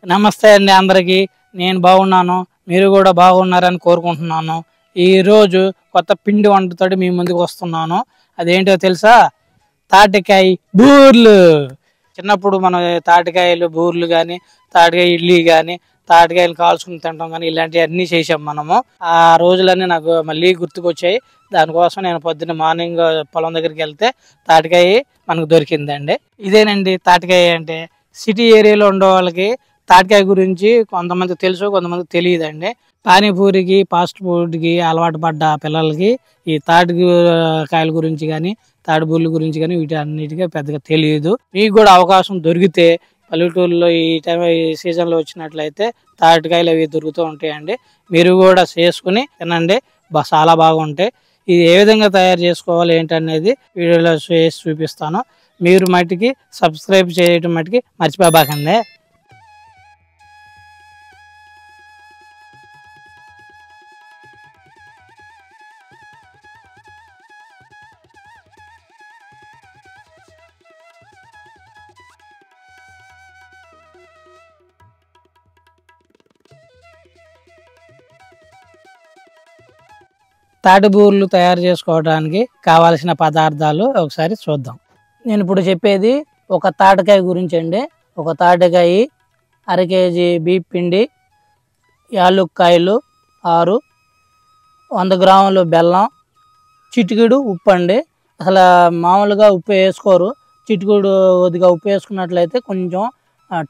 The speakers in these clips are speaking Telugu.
నమస్తే అండి అందరికీ. నేను బాగున్నాను, మీరు కూడా బాగున్నారని కోరుకుంటున్నాను. ఈరోజు కొత్త పిండి వంటతోటి మీ ముందుకు వస్తున్నాను. అదేంటో తెలుసా? తాటికాయ బూర్లు. చిన్నప్పుడు మనం తాటికాయలు బూర్లు కానీ, తాటికాయ ఇడ్లీ కానీ, తాటికాయలు కాల్చుకుని తింటాం కానీ, ఇలాంటివన్నీ చేసాం మనము. ఆ రోజులన్నీ నాకు మళ్ళీ గుర్తుకొచ్చాయి. దానికోసం నేను పొద్దున్న మార్నింగ్ పొలం దగ్గరికి వెళ్తే తాటికాయ మనకు దొరికిందండి. ఇదేనండి తాటికాయ అంటే. సిటీ ఏరియాలో ఉండే వాళ్ళకి తాటికాయ గురించి కొంతమంది తెలుసు, కొంతమంది తెలియదండి. పానీపూరికి ఫాస్ట్ ఫుడ్కి అలవాటు పడ్డ పిల్లలకి ఈ తాటికాయల గురించి కానీ, తాటిబూర్ల గురించి కానీ వీటి అన్నిటికీ పెద్దగా తెలియదు. మీకు కూడా అవకాశం దొరికితే పల్లెటూరులో ఈ టైం ఈ సీజన్లో వచ్చినట్లయితే తాటికాయలు అవి దొరుకుతూ ఉంటాయండి. మీరు కూడా చేసుకుని తినండి, చాలా బాగుంటాయి. ఇది ఏ విధంగా తయారు చేసుకోవాలి ఏంటనేది వీడియోలో చేసి చూపిస్తాను. మీరు మట్టికి సబ్స్క్రైబ్ చేయటం మట్టికి మర్చిపోబాకండి. తాటిబూర్లు తయారు చేసుకోవడానికి కావాల్సిన పదార్థాలు ఒకసారి చూద్దాం. నేను ఇప్పుడు చెప్పేది ఒక తాటికాయ గురించి అండి. ఒక తాటికాయ, అర కేజీ బియ్యం పిండి, యాలుక్కాయలు 6, 100 గ్రాములు బెల్లం, చిటికెడు ఉప్పు అండి. అసలు మామూలుగా ఉప్పు వేసుకోరు, చిటికెడు కొద్దిగా ఉప్పు వేసుకున్నట్లయితే కొంచెం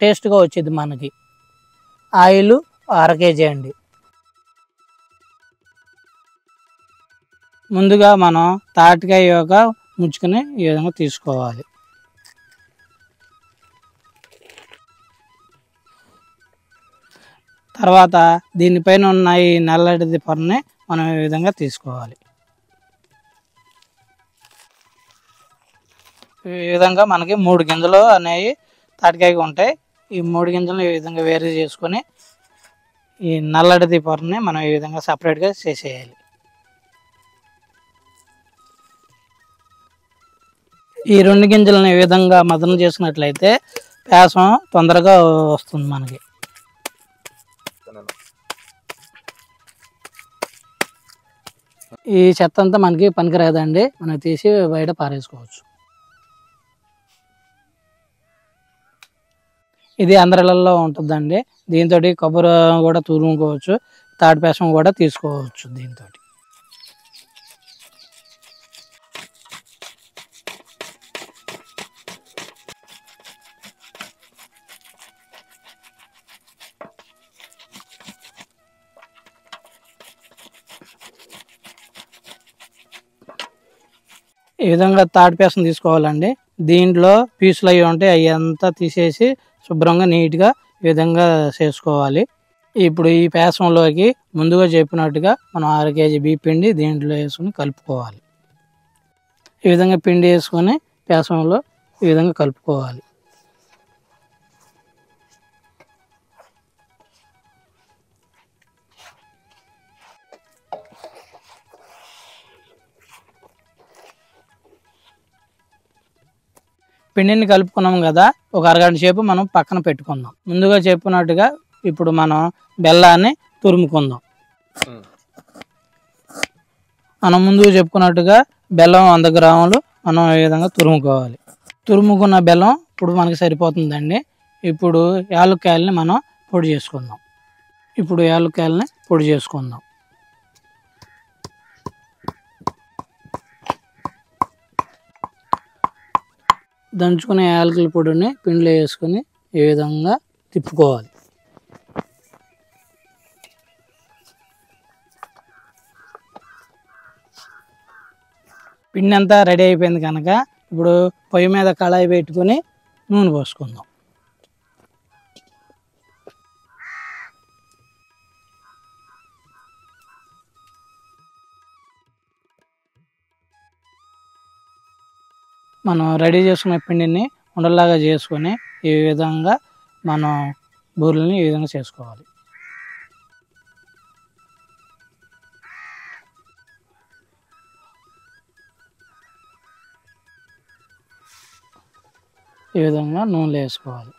టేస్ట్గా వచ్చింది మనకి. ఆయిల్ 1/2 కేజీ అండి. ముందుగా మనం తాటికాయ యొక్క ముచ్చుకుని ఈ విధంగా తీసుకోవాలి. తర్వాత దీనిపైన ఉన్న ఈ నల్లటిది పొరని మనం ఈ విధంగా తీసుకోవాలి. ఈ విధంగా మనకి 3 గింజలు అనేవి తాటికాయగా ఉంటాయి. ఈ 3 గింజలు ఈ విధంగా వేరు చేసుకొని ఈ నల్లటిది పొరని మనం ఈ విధంగా సపరేట్గా చేసేయాలి. ఈ 2 గింజలను ఈ విధంగా మదన చేసుకున్నట్లయితే పాయసం తొందరగా వస్తుంది మనకి. ఈ చెత్త అంతా మనకి పనికిరాదండి, మనం తీసి బయట పారేసుకోవచ్చు. ఇది అందరిలో ఉంటుందండి. దీంతో కొబ్బరి కూడా తురుముకోవచ్చు, తాటి పాయసం కూడా తీసుకోవచ్చు దీంతో. ఈ విధంగా తాటి పేసం తీసుకోవాలండి. దీంట్లో పీసులు అవి ఉంటాయి, అవి అంతా తీసేసి శుభ్రంగా నీట్గా ఈ విధంగా చేసుకోవాలి. ఇప్పుడు ఈ పేసంలోకి ముందుగా చెప్పినట్టుగా మనం 1/2 కేజీ బియ్యం పిండి దీంట్లో వేసుకుని కలుపుకోవాలి. ఈ విధంగా పిండి వేసుకొని పేసంలో ఈ విధంగా కలుపుకోవాలి. పిండిని కలుపుకున్నాం కదా, ఒక అరగంట సేపు మనం పక్కన పెట్టుకుందాం. ముందుగా చెప్పినట్టుగా ఇప్పుడు మనం బెల్లాన్ని తురుముకుందాం. మనం ముందుగా చెప్పుకున్నట్టుగా బెల్లం 100 గ్రాములు మనం ఈ విధంగా తురుముకోవాలి. తురుముకున్న బెల్లం ఇప్పుడు మనకి సరిపోతుందండి. ఇప్పుడు యాలుక్కాయలని మనం పొడి చేసుకుందాం. దంచుకునే యాలకుల పొడిని పిండిలో వేసుకొని ఈ విధంగా తిప్పుకోవాలి. పిండి అంతా రెడీ అయిపోయింది కనుక ఇప్పుడు పొయ్యి మీద కళాయి పెట్టుకొని నూనె పోసుకుందాం. మనం రెడీ చేసుకున్న పిండిని ఉండలాగా చేసుకొని ఈ విధంగా మనం బూరెలని ఈ విధంగా చేసుకోవాలి. ఈ విధంగా నూనెలో వేసుకోవాలి.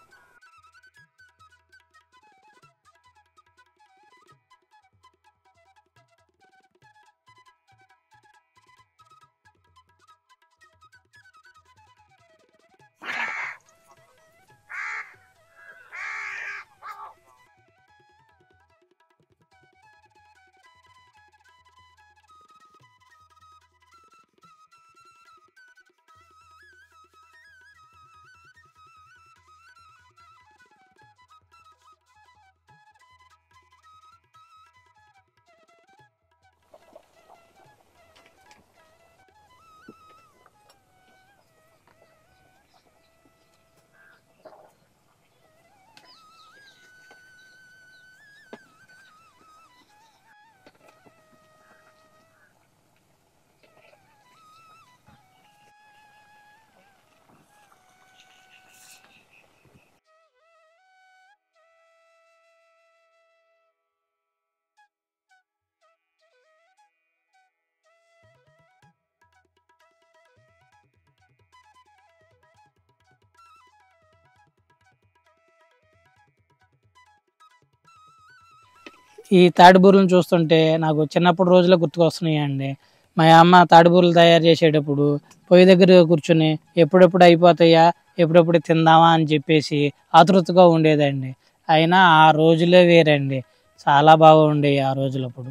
ఈ తాటిబూరలను చూస్తుంటే నాకు చిన్నప్పుడు రోజులే గుర్తుకొస్తున్నాయండి. మా అమ్మ తాటిబూరలు తయారు చేసేటప్పుడు పొయ్యి దగ్గర కూర్చుని ఎప్పుడెప్పుడు అయిపోతాయా, ఎప్పుడెప్పుడు తిందామా అని చెప్పేసి ఆతృతగా ఉండేదండి. అయినా ఆ రోజులే వేరండి, చాలా బాగుండేవి ఆ రోజులప్పుడు.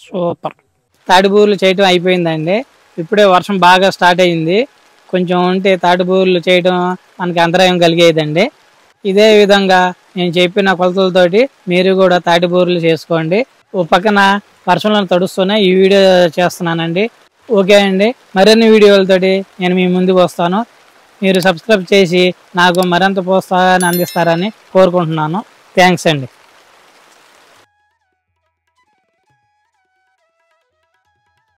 సూపర్. తాటిబూరలు చేయటం అయిపోయిందండి. ఇప్పుడే వర్షం బాగా స్టార్ట్ అయింది. కొంచెం ఉంటే తాటిబూరలు చేయడం మనకి అంతరాయం కలిగేదండి. ఇదే విధంగా నేను చెప్పిన కొలతలతోటి మీరు కూడా తాటిబూరలు చేసుకోండి. ఓ పక్కన వర్షంలో తడుస్తూనే ఈ వీడియో చేస్తున్నానండి. ఓకే అండి, మరిన్ని వీడియోలతోటి నేను మీ ముందుకు వస్తాను. మీరు సబ్స్క్రైబ్ చేసి నాకు మరింత ప్రోత్సాహాన్ని అందిస్తారని కోరుకుంటున్నాను. థ్యాంక్స్ అండి.